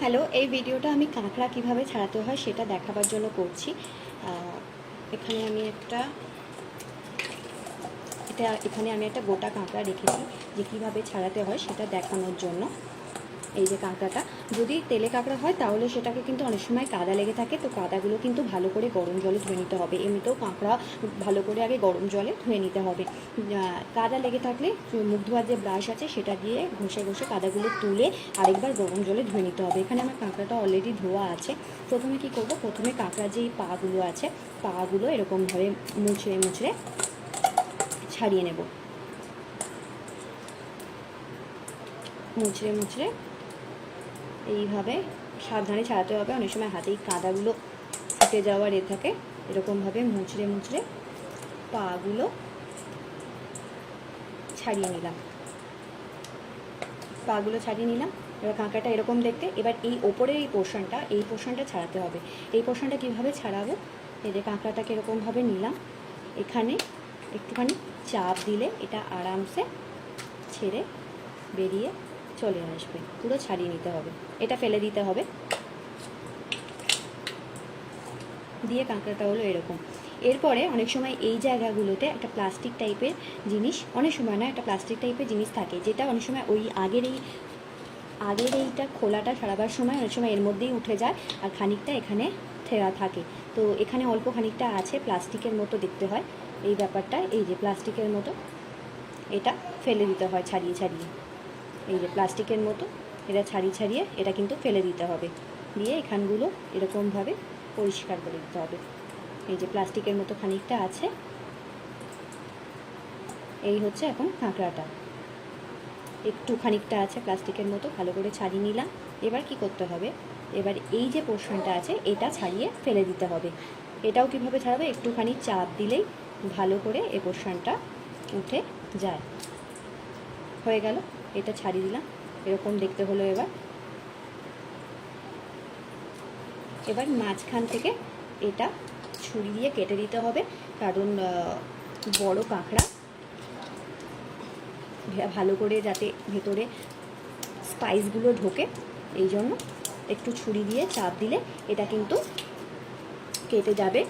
Hello, এই ভিডিওটা আমি কাঁকড়া কিভাবে ছাড়াতে হয় সেটা দেখাবার জন্য করছি। এখানে আমি একটা গোটা কাঁকড়া রেখেছি যে কীভাবে ছাড়াতে হয় সেটা দেখানোর জন্য। এই যে কাঁকড়াটা, যদি তেলে কাঁকড়া হয় তাহলে সেটাকে কিন্তু অনেক সময় কাদা লেগে থাকে, তো কাদাগুলো কিন্তু ভালো করে গরম জলে ধুয়ে নিতে হবে। এমনিতেও কাঁকড়া ভালো করে আগে গরম জলে ধুয়ে নিতে হবে। কাদা লেগে থাকলে মুখ ধোয়ার যে ব্রাশ আছে সেটা দিয়ে ঘষে ঘষে কাদাগুলো তুলে আরেকবার গরম জলে ধুয়ে নিতে হবে। এখানে আমার কাঁকড়াটা অলরেডি ধোয়া আছে। প্রথমে কি করব, প্রথমে কাঁকড়া যেই পাগুলো আছে পাগুলো এরকমভাবে মুছড়ে মুছড়ে ছাড়িয়ে নেব। মুছড়ে মুছড়ে এইভাবে সাবধানে ছাড়াতে হবে, অনেক সময় হাতেই কাদাগুলো ফুটে যাওয়ার থাকে। এরকমভাবে মুছড়ে মুছড়ে পাগুলো ছাড়িয়ে নিলাম। এবার কাঁকড়াটা এরকম দেখতে। এবার এই ওপরের এই পোর্শনটা ছাড়াতে হবে। এই পোর্শনটা কীভাবে ছাড়াবো, এই যে কাঁকড়াটাকে এরকমভাবে নিলাম, এখানে একটুখানি চাপ দিলে এটা আরামসে ছেড়ে বেরিয়ে চলে আসবে। পুরো ছাড়িয়ে নিতে হবে, এটা ফেলে দিতে হবে। দিয়ে কাঁকড়াটা হলো এরকম। এরপরে অনেক সময় এই জায়গাগুলোতে একটা প্লাস্টিক টাইপের জিনিস, অনেক সময় না, একটা প্লাস্টিক টাইপের জিনিস থাকে, যেটা অনেক সময় ওই আগের এইটা খোলাটা সারাবার সময় অনেক সময় এর মধ্যেই উঠে যায়, আর খানিকটা এখানে থাকে। তো এখানে অল্প খানিকটা আছে, প্লাস্টিকের মতো দেখতে হয় এই ব্যাপারটা। এই যে প্লাস্টিকের মতো, এটা ফেলে দিতে হয় ছাড়িয়ে ছাড়িয়ে। এই যে প্লাস্টিকের মতো, এটা ছাড়িয়ে ছাড়িয়ে এটা কিন্তু ফেলে দিতে হবে। দিয়ে এখানগুলো এরকমভাবে পরিষ্কার করে দিতে হবে। এই যে প্লাস্টিকের মতো খানিকটা আছে, এই হচ্ছে এখন কাঁকড়াটা। একটু খানিকটা আছে প্লাস্টিকের মতো, ভালো করে ছাড়িয়ে নিলাম। এবার কি করতে হবে, এবার এই যে পোর্শনটা আছে এটা ছাড়িয়ে ফেলে দিতে হবে। এটাও কিভাবে ছাড়াবে, একটুখানি চাপ দিলেই ভালো করে এই পোর্শনটা উঠে যায়। হয়ে গেল, এটা ছাড়িয়ে দিলাম, এরকম দেখতে হলো। এবার মাঝখান থেকে এটা ছুরি দিয়ে কেটে দিতে হবে, কারণ বড় কাঁকড়া, ভালো করে যাতে ভেতরে স্পাইসগুলো ঢোকে, এই জন্য একটু ছুরি দিয়ে চাপ দিলে এটা কিন্তু কেটে যাবে।